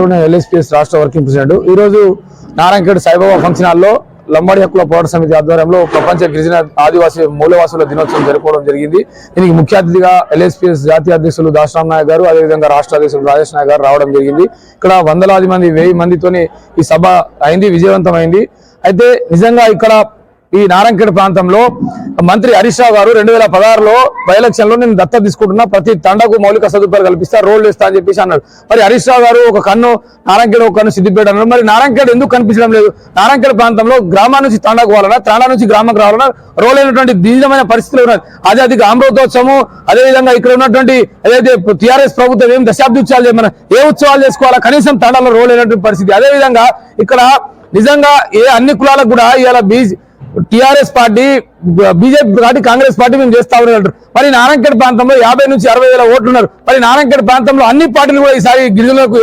LSPS రాష్ట్ర working president ఈ రోజు నారాయణఖేడ్ సాయిబాబా ఫంక్షన్ హాల్లో లంబాడి హక్కుల పోరాట సమితి ఆధ్వర్యంలో ప్రపంచ గిరిజన ఆదివాసీ మూలవాసుల దినోత్సవం జరుపుకోవడం జరిగింది. దీనికి ముఖ్య అతిథిగా LSPS జాతీయ అధ్యక్షులు దాసరాం నాయక్ గారు, అదేవిధంగా రాష్ట్ర అధ్యక్షులు రాజేష్ నాయక్ గారు రావడం జరిగింది. ఇక్కడ వందలాది మంది 1000 మందితోని ఈ సభ అయింది, విజయవంతమైంది. అయితే నిజంగా ఇక్కడ ఈ నారాయణఖేడ్ ప్రాంతంలో మంత్రి హరీష్ రావు గారు 2016లో బై ఎలక్షన్ లో నేను దత్తత తీసుకుంటున్నా, ప్రతి తండకు మౌలిక సదుపాయాలు కల్పిస్తా, రోడ్లు ఇస్తా అని చెప్పేసి అన్నాడు. మరి హరీష్ రావు గారు ఒక కన్ను నారాయణఖేడ్, ఒక కన్ను సిద్దిపేట అన్నారు. మరి నారాయణఖేడ్ ఎందుకు కనిపించడం లేదు? నారాయణఖేడ్ ప్రాంతంలో గ్రామా నుంచి తండాకు పోవాలన్నా, తండా నుంచి గ్రామకు రావాలన్నా రోడ్ అయినటువంటి దీనమైన పరిస్థితులు ఉన్నాయి. అదే అమృతోత్సవం, అదేవిధంగా ఇక్కడ ఉన్నటువంటి ఏదైతే టీఆర్ఎస్ ప్రభుత్వం ఏం దశాబ్ది ఉత్సవాలు చేయమన్నా, ఏ ఉత్సవాలు చేసుకోవాలా, కనీసం తండాలో రోడ్ అయినటువంటి పరిస్థితి. అదేవిధంగా ఇక్కడ నిజంగా అన్ని కులాలకు కూడా ఇవాళ TRS party, BJP party, Congress party మేము చేస్తా ఉన్నారు. మరి నారాయణఖేడ్ ప్రాంతంలో 50 నుంచి 60,000 ఓట్లు ఉన్నారు. మరి నారాయణఖేడ్ ప్రాంతంలో అన్ని పార్టీలు కూడా ఈసారి గిరిజనులకు,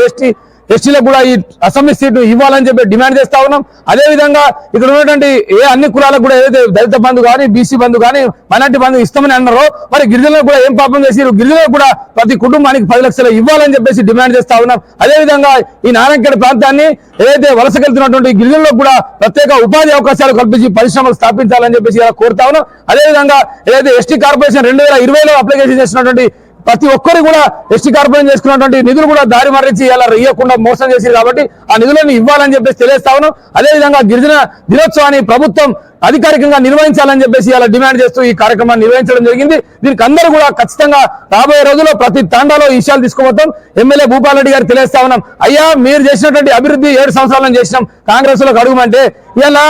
ఎస్టీలకు కూడా ఈ అసెంబ్లీ సీటు ఇవ్వాలని చెప్పి డిమాండ్ చేస్తా ఉన్నాం. అదేవిధంగా ఇక్కడ ఉన్నటువంటి అన్ని కులాలకు కూడా ఏదైతే దళిత బంధు కానీ, బీసీ బంధు కానీ, మైనార్టీ బంధు ఇస్తామని అన్నారో, మరి గిరిజనులకు కూడా ఏం పాపం చేసి గిరిజనులకు కూడా ప్రతి కుటుంబానికి 10 లక్షలు ఇవ్వాలని చెప్పేసి డిమాండ్ చేస్తా ఉన్నాం. అదేవిధంగా ఈ నారాయణఖేడ్ ప్రాంతాన్ని ఏదైతే వలసకెళ్తున్నటువంటి గిరిజనులకు కూడా ప్రత్యేక ఉపాధి అవకాశాలు కల్పించి పరిశ్రమలు స్థాపించాలని చెప్పేసి ఇలా కోరుతా ఉన్నాం. అదేవిధంగా ఏదైతే ఎస్టీ కార్పొరేషన్ 2020లో అప్లికేషన్ చేసినటువంటి ప్రతి ఒక్కరు కూడా ఎస్టీ కార్పొరేషన్ చేసుకున్నటువంటి నిధులు కూడా దారి మరలించి ఇలా ఇవ్వకుండా మోసం చేసింది. కాబట్టి ఆ నిధులను ఇవ్వాలని చెప్పేసి తెలియస్తా ఉన్నాం. అదేవిధంగా గిరిజన దినోత్సవాన్ని ప్రభుత్వం అధికారికంగా నిర్వహించాలని చెప్పేసి ఇలా డిమాండ్ చేస్తూ ఈ కార్యక్రమాన్ని నిర్వహించడం జరిగింది. దీనికి అందరూ కూడా ఖచ్చితంగా రాబోయే రోజుల్లో ప్రతి తాండాలో ఈ విషయాలు తీసుకుపోతాం. ఎమ్మెల్యే భూపాల్ రెడ్డి గారు తెలియస్తా ఉన్నాం, అయ్యా మీరు చేసినటువంటి అభివృద్ధి 7 సంవత్సరాలను చేసినాం, కాంగ్రెస్ లకు అడుగుమంటే ఇలా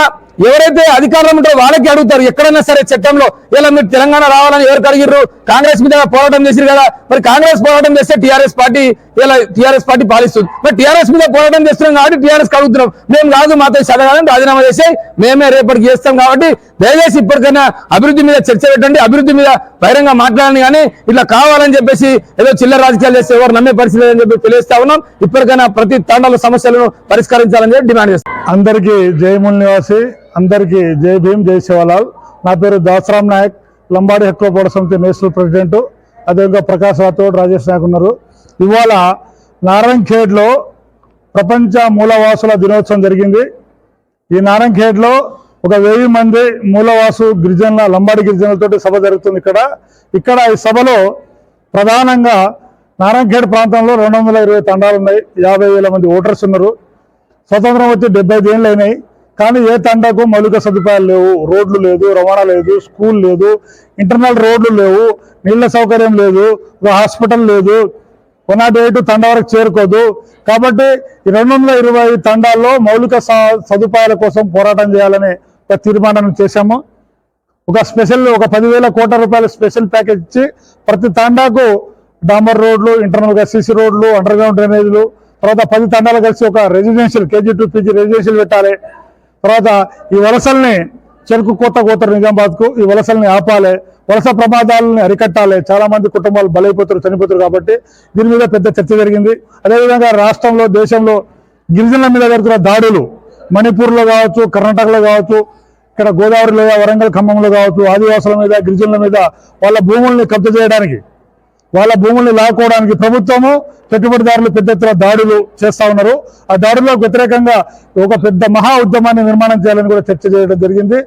ఎవరైతే అధికారంలో ఉంటారో వాళ్ళకి అడుగుతారు. ఎక్కడైనా సరే చట్టంలో ఇలా మీరు తెలంగాణ రావాలని ఎవరికి అడిగిర్రు? కాంగ్రెస్ మీద పోరాటం చేసిరు కదా. మరి కాంగ్రెస్ పోరాటం చేస్తే టీఆర్ఎస్ పార్టీ పాలిస్తుంది. మరి టీఆర్ఎస్ మీద పోరాటం చేస్తున్నాం కాబట్టి టీఆర్ఎస్ అడుగుతున్నాం. మేము కాదు, మాతో చదవాలని రాజీనామా చేసి మేమే రేపటికి చేస్తాం. కాబట్టి దయచేసి ఇప్పటికైనా అభివృద్ధి మీద చర్చ పెట్టండి, అభివృద్ధి మీద బహిరంగ మాట్లాడాలని. కానీ ఇట్లా కావాలని చెప్పేసి ఏదో చిల్లర రాజకీయాలు చేస్తే ఎవరు నమ్మే పరిస్థితి లేదని చెప్పి తెలియస్తా ఉన్నాం. ఇప్పటికైనా ప్రతి తాండాల సమస్యలను పరిష్కరించాలని చెప్పి డిమాండ్ చేస్తాం. అందరికీ జయముల్ నివాసి, అందరికీ జై భీమ్, జై శివలాల్. నా పేరు దాసరాం నాయక్, లంబాడి హక్కుల పోరాట సమితి నేషనల్ ప్రెసిడెంట్. అదేవిధంగా ప్రకాష్ రాథోడ్, రాజేష్ నాయక్ ఉన్నారు. ఇవాళ నారాయణఖేడ్లో ప్రపంచ మూలవాసుల దినోత్సవం జరిగింది. ఈ నారాయణఖేడ్లో ఒక 1000 మంది మూలవాసు గిరిజనుల, లంబాడి గిరిజనులతో సభ జరుగుతుంది. ఇక్కడ ఈ సభలో ప్రధానంగా నారాయణఖేడ్ ప్రాంతంలో 220 తండాలు ఉన్నాయి, 50,000 మంది ఓటర్స్ ఉన్నారు. స్వతంత్రం వచ్చి 75 ఏళ్ళు అయినాయి. కానీ ఏ తండాకు మౌలిక సదుపాయాలు లేవు, రోడ్లు లేదు, రవాణా లేదు, స్కూల్ లేదు, ఇంటర్నల్ రోడ్లు లేవు, నీళ్ల సౌకర్యం లేదు, ఒక హాస్పిటల్ లేదు, 108 తండా వరకు చేరుకోదు. కాబట్టి ఈ 220 తండాల్లో మౌలిక సదుపాయాల కోసం పోరాటం చేయాలని ఒక తీర్మానం చేశాము. ఒక 10,000 కోట్ల రూపాయల స్పెషల్ ప్యాకేజ్ ఇచ్చి ప్రతి తండాకు డాంబర్ రోడ్లు, ఇంటర్నల్గా సీసీ రోడ్లు, అండర్ గ్రౌండ్ డ్రైనేజీలు, తర్వాత 10 తండాలు కలిసి ఒక residential KG to PG residential పెట్టాలి. తర్వాత ఈ వలసల్ని చెరుకు కొత్త నిజామాబాద్కు ఈ వలసల్ని ఆపాలి, వలస ప్రమాదాలని అరికట్టాలి. చాలా మంది కుటుంబాలు బలైపోతారు, చనిపోతారు. కాబట్టి దీని మీద పెద్ద చర్చ జరిగింది. అదేవిధంగా రాష్ట్రంలో, దేశంలో గిరిజనుల మీద జరుగుతున్న దాడులు మణిపూర్లో కావచ్చు, కర్ణాటకలో కావచ్చు, ఇక్కడ గోదావరి లేదా వరంగల్, ఖమ్మంలో కావచ్చు, ఆదివాసుల మీద, గిరిజనుల మీద వాళ్ళ భూముల్ని కబ్జా చేయడానికి, వాళ్ళ భూముల్ని లాక్కోవడానికి ప్రభుత్వము, పెట్టుబడిదారులు పెద్ద ఎత్తున దాడులు చేస్తా ఉన్నారు. ఆ దాడులకు వ్యతిరేకంగా ఒక పెద్ద మహా ఉద్యమాన్ని నిర్మాణం చేయాలని కూడా చర్చ చేయడం జరిగింది.